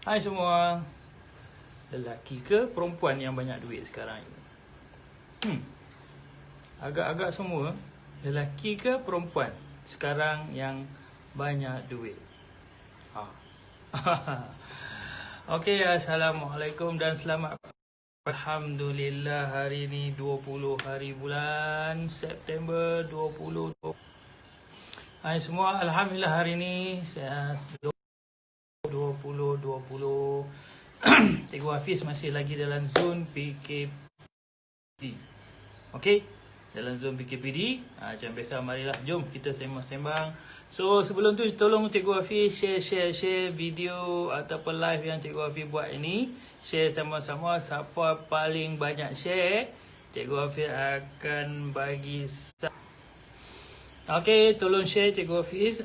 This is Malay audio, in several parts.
Hai semua. Lelaki ke perempuan yang banyak duit sekarang ini? Agak-agak semua. Lelaki ke perempuan sekarang yang banyak duit? Okey, Assalamualaikum dan selamat. Alhamdulillah, hari ni 20 hari bulan September 2020. Hai semua, Alhamdulillah hari ni saya 2020. Cikgu Hafiz masih lagi dalam zon PKPD. Okey, dalam zon PKPD. Macam biasa, marilah jom kita sembang-sembang. So sebelum tu tolong Cikgu Hafiz share video ataupun live yang Cikgu Hafiz buat ini. Share sama-sama. Siapa paling banyak share, Cikgu Hafiz akan bagi. Okey, tolong share Cikgu Hafiz.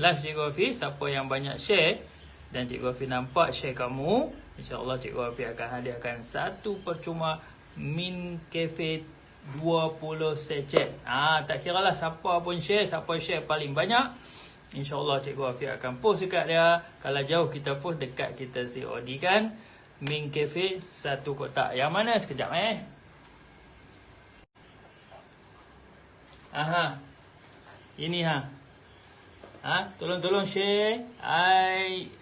Live Cikgu Hafiz, siapa yang banyak share dan Cikgu Hafiz nampak share kamu, InsyaAllah Cikgu Hafiz akan hadiahkan satu percuma Min Cafe 20 secet. Tak kira lah siapa pun share, siapa share paling banyak, InsyaAllah Cikgu Hafiz akan post dekat dia. Kalau jauh kita post, dekat kita COD kan. Min Cafe 1 kotak. Yang mana? Sekejap Ini tolong share.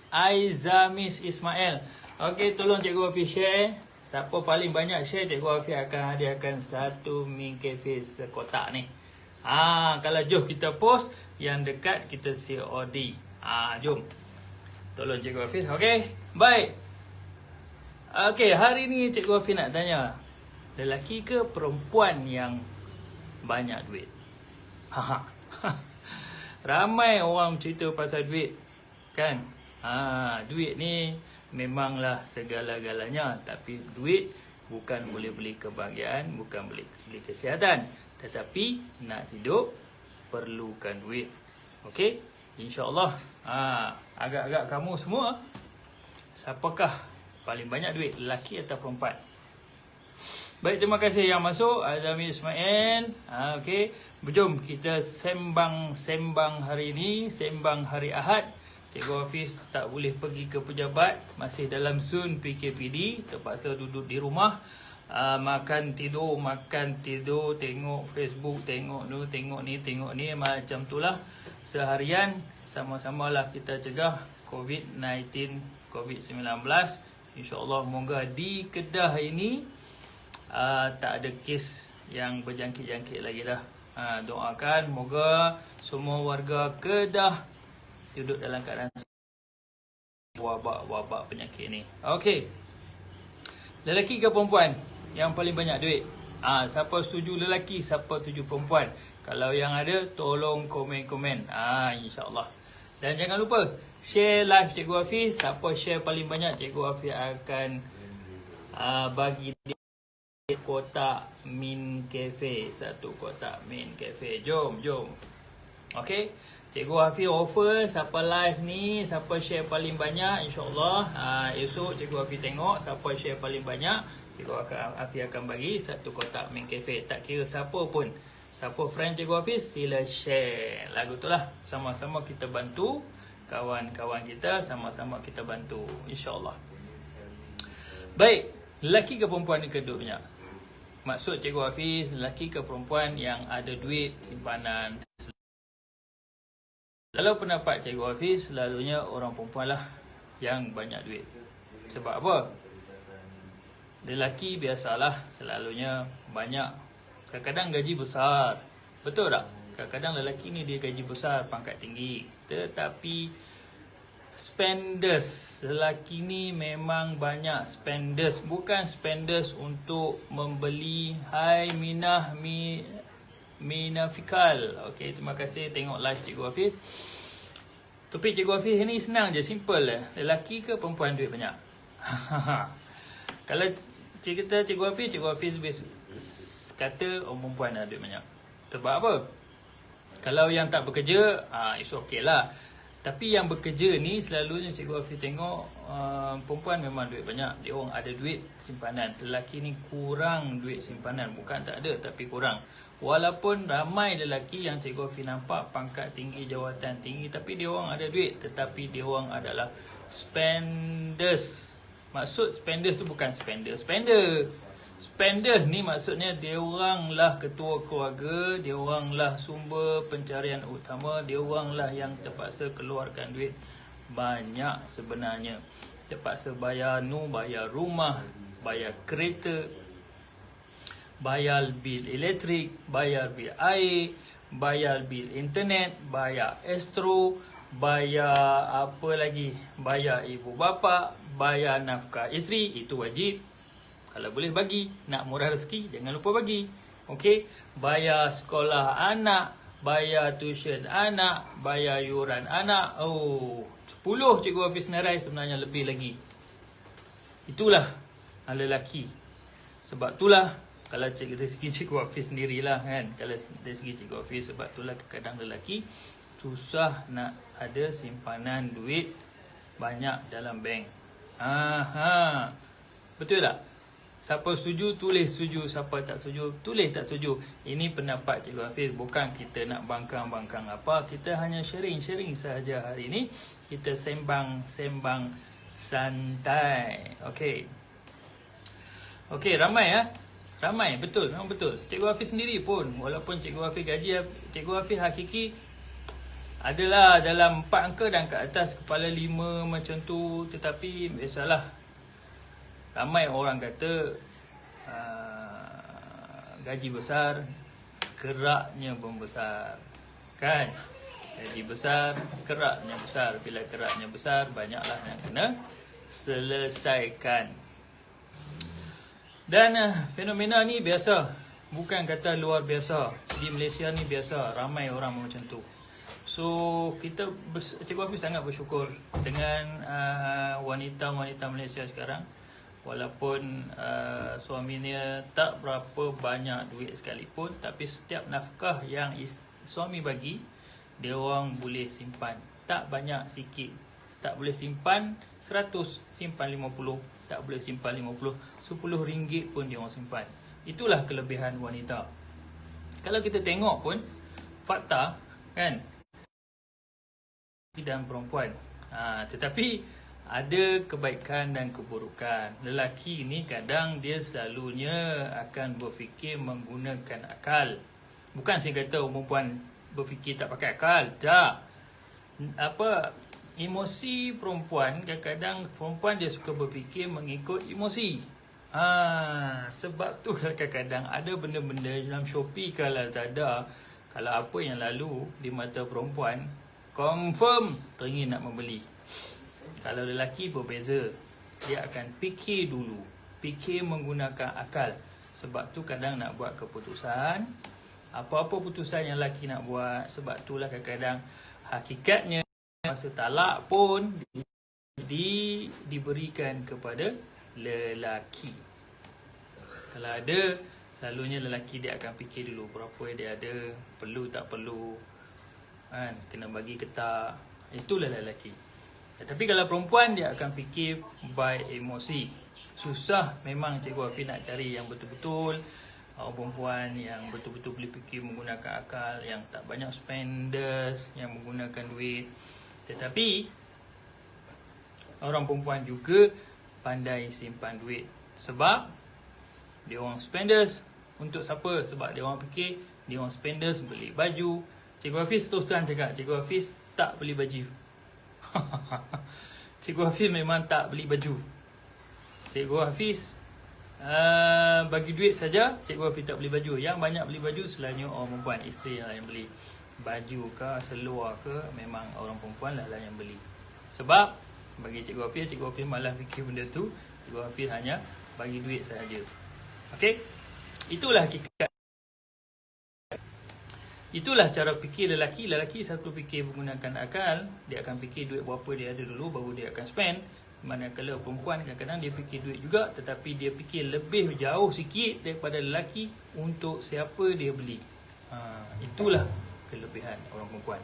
Aizamis Ismail. Okey, tolong Cikgu Hafiz share. Siapa paling banyak share, Cikgu Hafiz akan hadiahkan satu Min Cafe sekotak ni. Kalau jauh kita post, yang dekat kita COD. Jom. Tolong Cikgu Hafiz. Okey, baik. Okey, hari ni Cikgu Hafiz nak tanya, lelaki ke perempuan yang banyak duit? Ramai orang cerita pasal duit, kan? Duit ni memanglah segala-galanya. Tapi duit bukan boleh beli kebahagiaan, bukan boleh beli kesihatan. Tetapi nak hidup perlukan duit. Okey? InsyaAllah. Agak-agak kamu semua, siapakah paling banyak duit, lelaki atau perempuan? Baik, terima kasih yang masuk. Azami Ismail. Okey, jom kita sembang hari ini, sembang hari Ahad. Cikgu Hafiz tak boleh pergi ke pejabat, masih dalam zon PKPD, terpaksa duduk di rumah. Makan tidur, tengok Facebook, tengok ni, macam itulah seharian. Sama-samalah kita cegah COVID-19, COVID-19. InsyaAllah moga di Kedah ini tak ada kes yang berjangkit-jangkit lagi dah. Doakan moga semua warga Kedah duduk dalam keadaan wabak penyakit ni. Okey, lelaki ke perempuan yang paling banyak duit? Siapa setuju lelaki, siapa setuju perempuan? Kalau yang ada, tolong komen-komen. InsyaAllah. Dan jangan lupa share live Cikgu Hafiz. Siapa share paling banyak, Cikgu Hafiz akan bagi kotak Min Cafe. 1 kotak Min Cafe. Jom. Okey, Cikgu Hafiz offer siapa live ni, siapa share paling banyak, InsyaAllah esok Cikgu Hafiz tengok siapa share paling banyak, Cikgu Hafiz akan bagi 1 kotak Min Cafe. Tak kira siapa pun, siapa friend Cikgu Hafiz, sila share. Lagu tu lah. Sama-sama kita bantu kawan-kawan kita, sama-sama kita bantu, InsyaAllah. Baik, lelaki ke perempuan ni kedua banyak? Maksud Cikgu Hafiz, lelaki ke perempuan yang ada duit simpanan? Kalau pendapat Cikgu Hafiz, selalunya orang perempuan lah yang banyak duit. Sebab apa? Lelaki biasalah selalunya banyak, kadang-kadang gaji besar. Betul tak? Kadang-kadang lelaki ni dia gaji besar, pangkat tinggi. Tetapi spenders, lelaki ni memang banyak spenders. Bukan spenders untuk membeli. Hai Minafikal. Okey, terima kasih tengok live Cikgu Hafiz. Topik Cikgu Hafiz ni senang je, simple lah. Lelaki ke perempuan duit banyak? Kalau cerita Cikgu Hafiz kata orang perempuan ada duit banyak. Sebab apa? Kalau yang tak bekerja, it's okay lah. Tapi yang bekerja ni selalunya Cikgu Hafiz tengok perempuan memang duit banyak. Dia orang ada duit simpanan. Lelaki ni kurang duit simpanan. Bukan tak ada, tapi kurang. Walaupun ramai lelaki yang Cikgu Hafiz nampak pangkat tinggi, jawatan tinggi, tapi dia orang ada duit, tetapi dia orang adalah spenders. Maksud spenders tu bukan spender. Spenders ni maksudnya dia orang lah ketua keluarga, dia orang lah sumber pencarian utama, dia orang lah yang terpaksa keluarkan duit banyak sebenarnya. Terpaksa bayar rumah, bayar kereta, bayar bil elektrik, bayar bil air, bayar bil internet, bayar astro, bayar apa lagi, bayar ibu bapa, bayar nafkah isteri, itu wajib. Kalau boleh bagi, nak murah rezeki jangan lupa bagi. Okey, bayar sekolah anak, bayar tuition anak, bayar yuran anak. Oh, 10 cikgu Hafiz Narai sebenarnya lebih lagi. Itulah lelaki. Sebab itulah kalau dari segi cikgu Hafiz sendirilah kan, kalau dari segi cikgu Hafiz, sebab itulah kadang lelaki susah nak ada simpanan duit banyak dalam bank. Betul tak? Siapa setuju tulis setuju, siapa tak setuju tulis tak setuju. Ini pendapat cikgu Hafiz, bukan kita nak bangkang-bangkang apa, kita hanya sharing sahaja hari ini. Kita sembang santai. Okey, ramai ya. Ramai, betul, memang betul. Cikgu Hafiz sendiri pun, walaupun cikgu Hafiz gaji, cikgu Hafiz hakiki adalah dalam 4 angka dan ke atas, kepala 5 macam tu. Tetapi biasalah, ramai orang kata gaji besar, keraknya pun besar. Kan? Gaji besar, keraknya besar. Bila keraknya besar, banyaklah yang kena selesaikan. Dan fenomena ni biasa. Bukan kata luar biasa. Di Malaysia ni biasa. Ramai orang macam tu. So, Cikgu Hafiz sangat bersyukur dengan wanita-wanita Malaysia sekarang. Walaupun suaminya tak berapa banyak duit sekalipun, tapi setiap nafkah yang suami bagi, dia orang boleh simpan. Tak banyak, sikit. Tak boleh simpan 100, simpan 50. Tak boleh simpan 50, RM10 pun dia orang simpan. Itulah kelebihan wanita. Kalau kita tengok pun fakta kan, dan perempuan. Tetapi ada kebaikan dan keburukan. Lelaki ni kadang dia selalunya akan berfikir menggunakan akal. Bukan saya kata perempuan berfikir tak pakai akal. Tak. Emosi perempuan, kadang-kadang perempuan dia suka berfikir mengikut emosi. Sebab tu kadang-kadang ada benda-benda dalam Shopee kalau tak ada, kalau apa yang lalu di mata perempuan, confirm teringin nak membeli. Kalau lelaki berbeza, dia akan fikir dulu, fikir menggunakan akal. Sebab tu kadang nak buat keputusan, apa-apa putusan yang lelaki nak buat. Sebab itulah kadang-kadang hakikatnya masa talak pun diberikan kepada lelaki. Kalau ada, selalunya lelaki dia akan fikir dulu berapa dia ada, perlu tak perlu, kan, kena bagi ke tak. Itulah lelaki. Tapi kalau perempuan, dia akan fikir by emosi. Susah memang Cikgu Hafiz nak cari yang betul-betul perempuan yang betul-betul boleh fikir menggunakan akal, yang tak banyak spenders, yang menggunakan duit. Tetapi orang perempuan juga pandai simpan duit. Sebab dia orang spenders untuk siapa? Sebab dia orang fikir dia orang spenders beli baju. Cikgu Hafiz terus terang cakap, Cikgu Hafiz tak beli baju. Cikgu Hafiz memang tak beli baju. Cikgu Hafiz bagi duit saja. Cikgu Hafiz tak beli baju. Yang banyak beli baju selalunya orang perempuan, isteri yang beli. Baju ke, seluar ke, memang orang perempuan lah yang beli. Sebab bagi Cikgu Hafiz malah fikir benda tu. Cikgu Hafiz hanya bagi duit sahaja. Okey? Itulah hakikat. Itulah cara fikir lelaki. Lelaki satu fikir menggunakan akal. Dia akan fikir duit berapa dia ada dulu, baru dia akan spend. Manakala perempuan kadang-kadang dia fikir duit juga, tetapi dia fikir lebih jauh sikit daripada lelaki untuk siapa dia beli. Itulah kelebihan orang perempuan.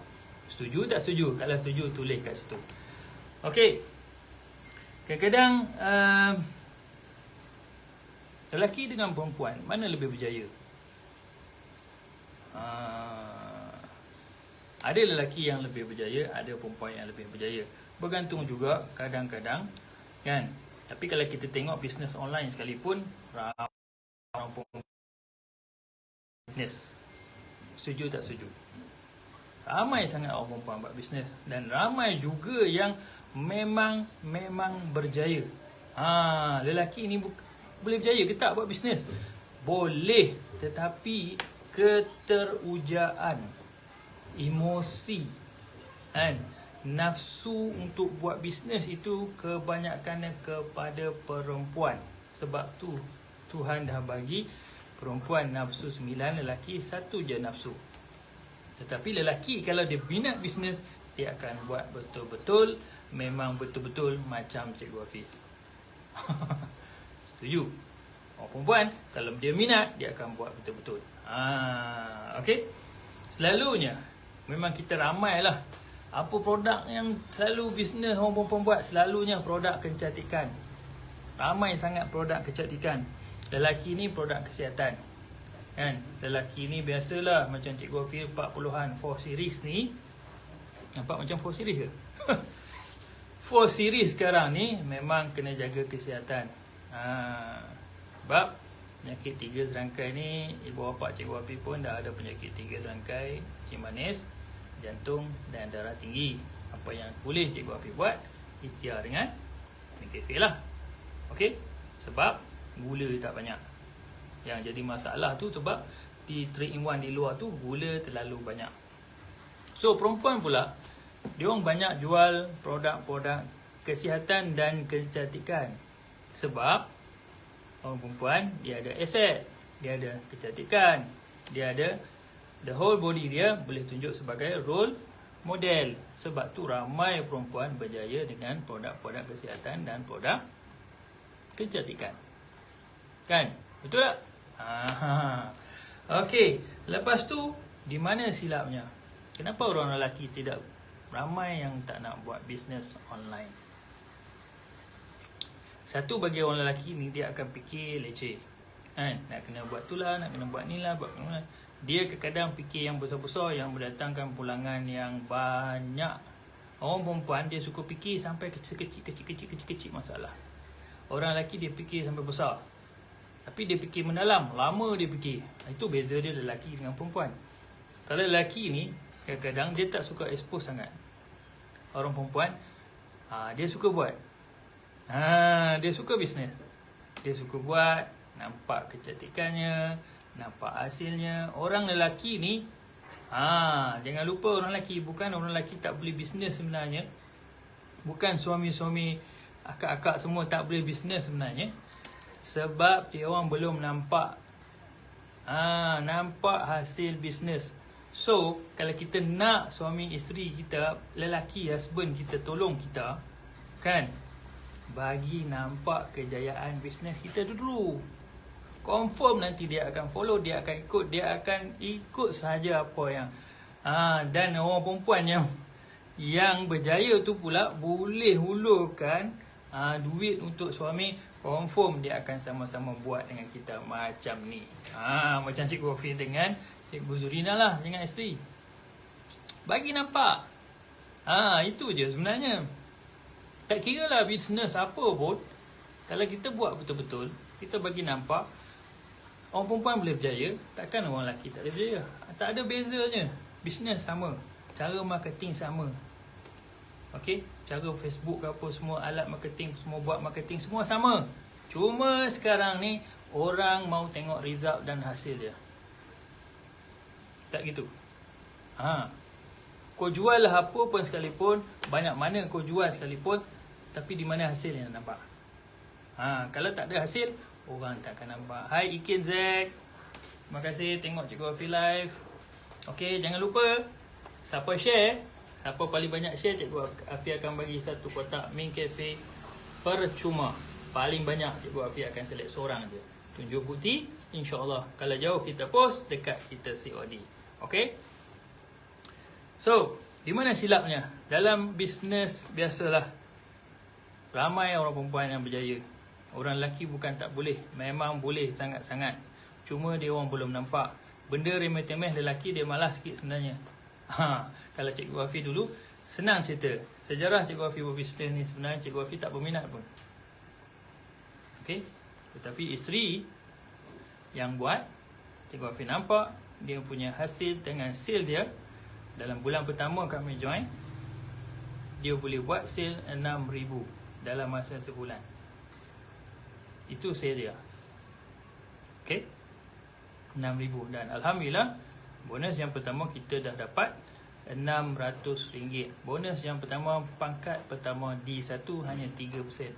Setuju tak setuju? Kalau setuju, tulis kat situ. Okey. Kadang-kadang lelaki dengan perempuan, mana lebih berjaya? Ada lelaki yang lebih berjaya, ada perempuan yang lebih berjaya. bergantung juga kadang-kadang, kan. Tapi kalau kita tengok bisnes online sekalipun, ramai orang pun bisnes. Setuju tak setuju? Ramai sangat orang perempuan buat bisnes, dan ramai juga yang memang berjaya. Lelaki ni boleh berjaya ke tak buat bisnes? Boleh, tetapi keterujaan, emosi, kan, nafsu untuk buat bisnes itu kebanyakannya kepada perempuan. Sebab tu Tuhan dah bagi perempuan nafsu 9, lelaki 1 je nafsu. Tetapi lelaki kalau dia minat bisnes, dia akan buat betul-betul, memang betul-betul macam Cikgu Hafiz. Setuju? Orang perempuan kalau dia minat, dia akan buat betul-betul. Okey. Selalunya memang kita ramai lah. Apa produk yang selalu bisnes orang perempuan buat? Selalunya produk kecantikan. Ramai sangat produk kecantikan. Lelaki ni produk kesihatan, kan. Lelaki ni biasalah macam Cikgu Hafiz 40-an 4 series ni. Nampak macam 4 series ke? 4 series sekarang ni memang kena jaga kesihatan. Sebab penyakit 3 serangkai ni, ibu bapa Cikgu Hafiz pun dah ada penyakit 3 serangkai, kencing manis, jantung dan darah tinggi. Apa yang boleh Cikgu Hafiz buat? Ikhtiar dengan McCafe lah. Okey? Sebab gula tak banyak. Yang jadi masalah tu sebab di 3-in-1 di luar tu gula terlalu banyak. So perempuan pula, dia orang banyak jual produk-produk kesihatan dan kecantikan. Sebab orang perempuan dia ada aset, dia ada kecantikan, dia ada the whole body, dia boleh tunjuk sebagai role model. Sebab tu ramai perempuan berjaya dengan produk-produk kesihatan dan produk kecantikan. Kan? Betul tak? Okey, lepas tu di mana silapnya? Kenapa orang lelaki tidak ramai yang tak nak buat bisnes online? Satu, bagi orang lelaki ni dia akan fikir leceh, kan? Nak kena buat tu lah, nak kena buat ni lah, buat ni lah. Dia kadang-kadang fikir yang besar-besar yang mendatangkan pulangan yang banyak. Orang perempuan dia suka fikir sampai kecil-kecil masalah. Orang lelaki dia fikir sampai besar, tapi dia fikir mendalam, lama dia fikir. Itu beza dia lelaki dengan perempuan. Kalau lelaki ni kadang-kadang dia tak suka expose sangat. Orang perempuan dia suka buat, dia suka bisnes, dia suka buat, nampak kecantikannya, nampak hasilnya. Orang lelaki ni jangan lupa, orang lelaki bukan orang lelaki tak boleh bisnes sebenarnya. Bukan suami-suami akak-akak semua tak boleh bisnes sebenarnya. Sebab dia orang belum nampak hasil bisnes. So kalau kita nak suami isteri kita, lelaki husband kita tolong kita, kan, bagi nampak kejayaan bisnes kita dulu. Confirm nanti dia akan follow, dia akan ikut sahaja apa yang dan orang perempuan yang berjaya tu pula boleh hulurkan duit untuk suami. Confirm dia akan sama-sama buat dengan kita macam ni. Macam Cikgu Hafiz dengan Cikgu Zurina lah dengan isteri. Bagi nampak. Itu je sebenarnya. Tak kira lah bisnes apa pun, kalau kita buat betul-betul, kita bagi nampak, orang perempuan boleh berjaya, takkan orang lelaki tak boleh berjaya. Tak ada bezanya. Bisnes sama, cara marketing sama. Okey, cara Facebook ke apa, semua alat marketing, semua buat marketing semua sama. Cuma sekarang ni orang mau tengok result dan hasil dia. Tak gitu. Kau jual lah apa pun sekalipun, banyak mana kau jual sekalipun, tapi di mana hasil yang nampak. Kalau tak ada hasil, orang tak akan nampak. Hai Ikin Zack, terima kasih tengok Cikgu Hafiz live. Okey, jangan lupa siapa share, siapa paling banyak share, Cikgu Hafiz akan bagi satu kotak McCafe percuma. Paling banyak Cikgu Hafiz akan select seorang je. Tunjuk bukti, insya-Allah. Kalau jauh kita post, dekat kita COD. Okey? So, di mana silapnya? Dalam bisnes biasalah, ramai orang perempuan yang berjaya. Orang lelaki bukan tak boleh, memang boleh sangat-sangat. Cuma dia orang belum nampak. Benda remeh-temeh lelaki dia malas sikit sebenarnya. Kalau Cikgu Hafiz dulu, senang cerita. Sejarah Cikgu Hafiz buat bisnes ni sebenarnya Cikgu Hafiz tak berminat pun. Okey. Tetapi isteri yang buat, Cikgu Hafiz nampak dia punya hasil dengan sale dia. Dalam bulan pertama kami join, dia boleh buat sale 6,000 dalam masa sebulan. Itu sale dia. Okey. 6,000. Dan Alhamdulillah, bonus yang pertama kita dah dapat RM600. Bonus yang pertama, pangkat pertama D1 hanya 3%.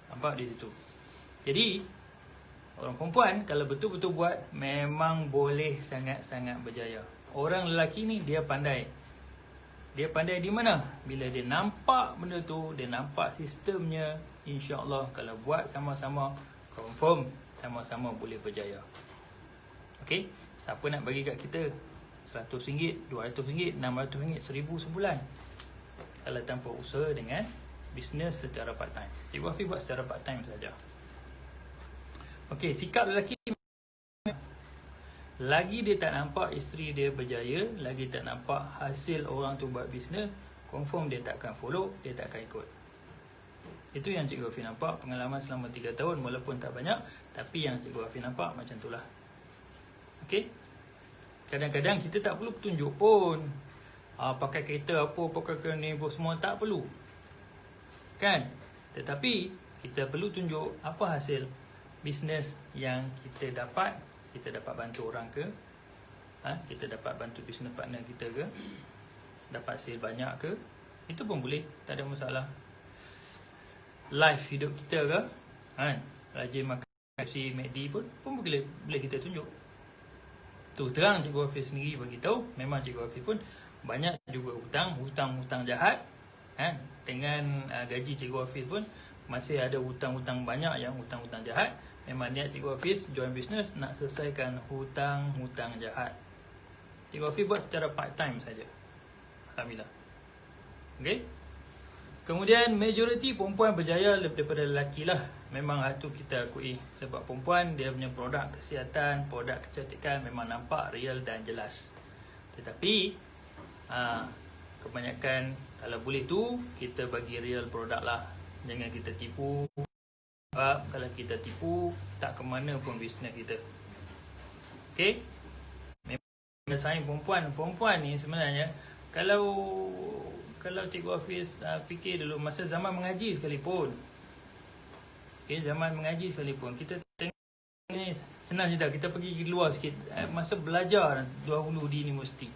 Nampak di situ. Jadi orang perempuan kalau betul-betul buat, memang boleh sangat-sangat berjaya. Orang lelaki ni dia pandai. Dia pandai di mana? Bila dia nampak benda tu, dia nampak sistemnya, insya-Allah kalau buat sama-sama, confirm sama-sama boleh berjaya. Okey, siapa nak bagi kat kita RM100, RM200, RM600, RM1,000 sebulan kalau tanpa usaha dengan bisnes secara part time. Cikgu Hafiz buat secara part time saja. Okey, sikap lelaki, lagi dia tak nampak isteri dia berjaya, lagi tak nampak hasil orang tu buat bisnes, confirm dia tak akan follow, dia tak akan ikut. Itu yang Cikgu Hafiz nampak pengalaman selama 3 tahun, walaupun tak banyak, tapi yang Cikgu Hafiz nampak macam itulah. Okey. Kadang-kadang kita tak perlu petunjuk pun. Pakai kereta apa, pakai kereta ni semua tak perlu. Kan? Tetapi kita perlu tunjuk apa hasil bisnes yang kita dapat. Kita dapat bantu orang ke? Kita dapat bantu bisnes partner kita ke? Dapat sale banyak ke? Itu pun boleh, tak ada masalah. Life hidup kita ke? Rajin makan KFC, McD pun boleh kita tunjuk. Tu terang Cikgu Hafiz sendiri bagi tahu, memang Cikgu Hafiz pun banyak juga hutang jahat. Dengan gaji Cikgu Hafiz pun masih ada hutang-hutang banyak yang hutang-hutang jahat. Memang niat Cikgu Hafiz join business nak selesaikan hutang-hutang jahat. Cikgu Hafiz buat secara part time saja. Alhamdulillah. Okey. Kemudian majoriti perempuan berjaya daripada lelaki lah. Memang itu kita akui. Sebab perempuan dia punya produk kesihatan, produk kecantikan memang nampak real dan jelas. Tetapi kebanyakan kalau boleh tu kita bagi real produk lah. Jangan kita tipu. Sebab kalau kita tipu, tak ke mana pun bisnes kita. Okey. Memang sayang perempuan ni sebenarnya kalau Cikgu Hafiz fikir dulu masa zaman mengaji sekalipun. Okay, zaman mengaji sekalipun kita tengok ni senang cerita, kita pergi luar sikit masa belajar dahulu di universiti.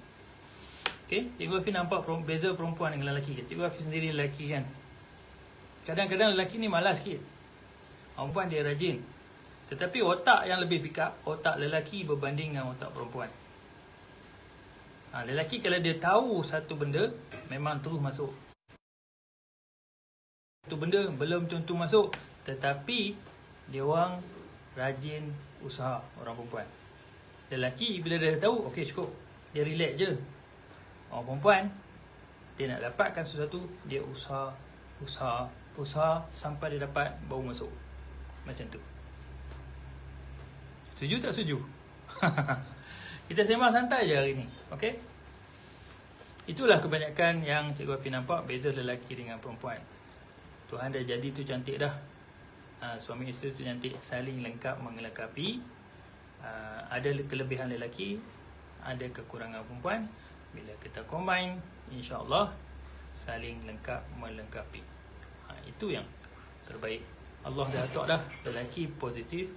Okay, Cikgu Hafiz nampak beza perempuan dengan lelaki. Cikgu Hafiz sendiri lelaki kan. Kadang-kadang lelaki ni malas sikit. Perempuan dia rajin. Tetapi otak yang lebih pick up, otak lelaki berbanding dengan otak perempuan. Lelaki kalau dia tahu satu benda, memang terus masuk. Satu benda belum tentu masuk, tetapi dia orang rajin usaha, orang perempuan. Lelaki bila dia tahu, okey cukup, dia relax je. Orang perempuan, dia nak dapatkan sesuatu, dia usaha sampai dia dapat, baru masuk. Macam tu. Setuju tak setuju? Kita sembang santai je hari ni. Okey? Itulah kebanyakan yang Cikgu Hafiz nampak beza lelaki dengan perempuan. Tuhan dah jadi tu cantik dah. Suami isteri tu cantik, saling lengkap melengkapi. Ada kelebihan lelaki, ada kekurangan perempuan. Bila kita combine, insya-Allah saling lengkap melengkapi. Itu yang terbaik. Allah dah atur dah, lelaki positif,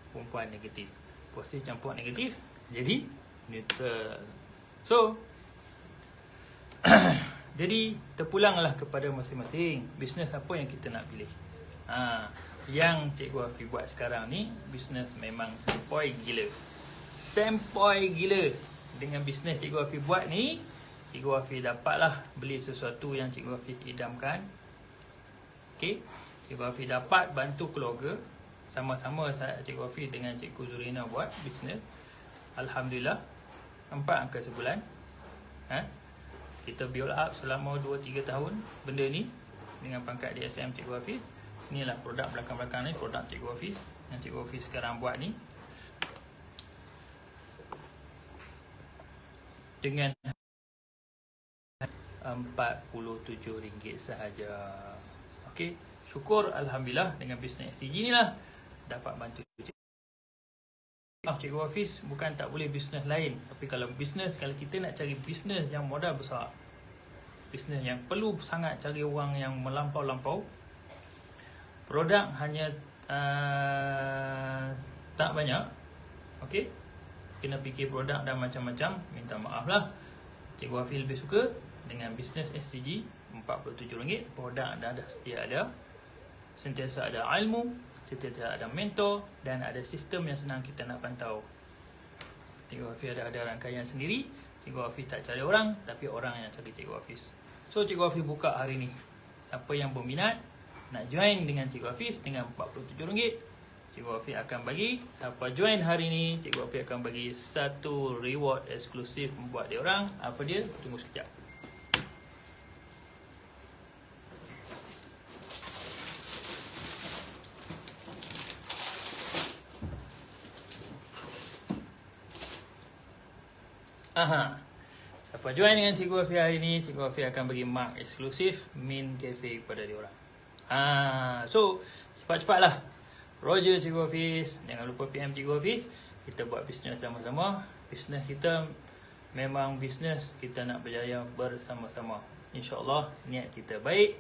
perempuan negatif. Positif campur negatif, jadi neutral. So jadi terpulanglah kepada masing-masing bisnes apa yang kita nak pilih. Yang Cikgu Hafiz buat sekarang ni bisnes memang sempoi gila. Sempoi gila. Dengan bisnes Cikgu Hafiz buat ni, Cikgu Hafiz dapatlah beli sesuatu yang Cikgu Hafiz idamkan. Okey, Cikgu Hafiz dapat bantu keluarga. Sama-sama Cikgu Hafiz dengan Cikgu Zurina buat bisnes. Alhamdulillah 4 angka sebulan. Kita build up selama 2-3 tahun benda ni dengan pangkat DSM Cikgu Hafiz. Inilah produk belakang-belakang ni, produk Cikgu Hafiz yang Cikgu Hafiz sekarang buat ni. Dengan RM47 sahaja. Okey, syukur alhamdulillah dengan bisnes SCG ni lah dapat bantu Cikgu Hafiz. Bukan tak boleh bisnes lain, tapi kalau kita nak cari bisnes yang modal besar, bisnes yang perlu sangat cari wang yang melampau-lampau, produk hanya tak banyak, okey, kena fikir produk dan macam-macam. Minta maaf lah, Cikgu Hafiz lebih suka dengan bisnes SCG RM47. Produk dah sedia ada, sentiasa ada ilmu, sentiasa ada mentor, dan ada sistem yang senang kita nak pantau. Cikgu Hafiz ada rangkaian sendiri. Cikgu Hafiz tak cari orang, tapi orang yang cari Cikgu Hafiz. So Cikgu Hafiz buka hari ni. Siapa yang berminat nak join dengan Cikgu Hafiz dengan RM47, Cikgu Hafiz akan bagi, siapa join hari ni, Cikgu Hafiz akan bagi satu reward eksklusif buat dia orang. Apa dia? Tunggu sekejap. Siapa join dengan Cikgu Hafiz hari ni, Cikgu Hafiz akan bagi mark eksklusif Min Cafe kepada dia orang. So cepat-cepatlah Roger Cikgu Hafiz, jangan lupa PM Cikgu Hafiz. Kita buat bisnes sama-sama. Bisnes kita memang bisnes kita nak berjaya bersama-sama. InsyaAllah niat kita baik.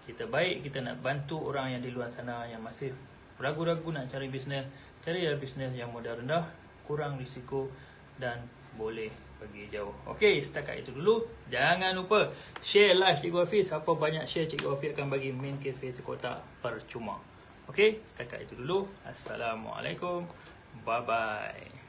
Kita nak bantu orang yang di luar sana yang masih ragu-ragu nak cari bisnes. Carilah bisnes yang modal rendah, kurang risiko dan boleh pergi jauh. Okey, setakat itu dulu. Jangan lupa share live Cikgu Hafiz. Siapa banyak share, Cikgu Hafiz akan bagi Min Cafe sekotak percuma. Okey, setakat itu dulu. Assalamualaikum. Bye-bye.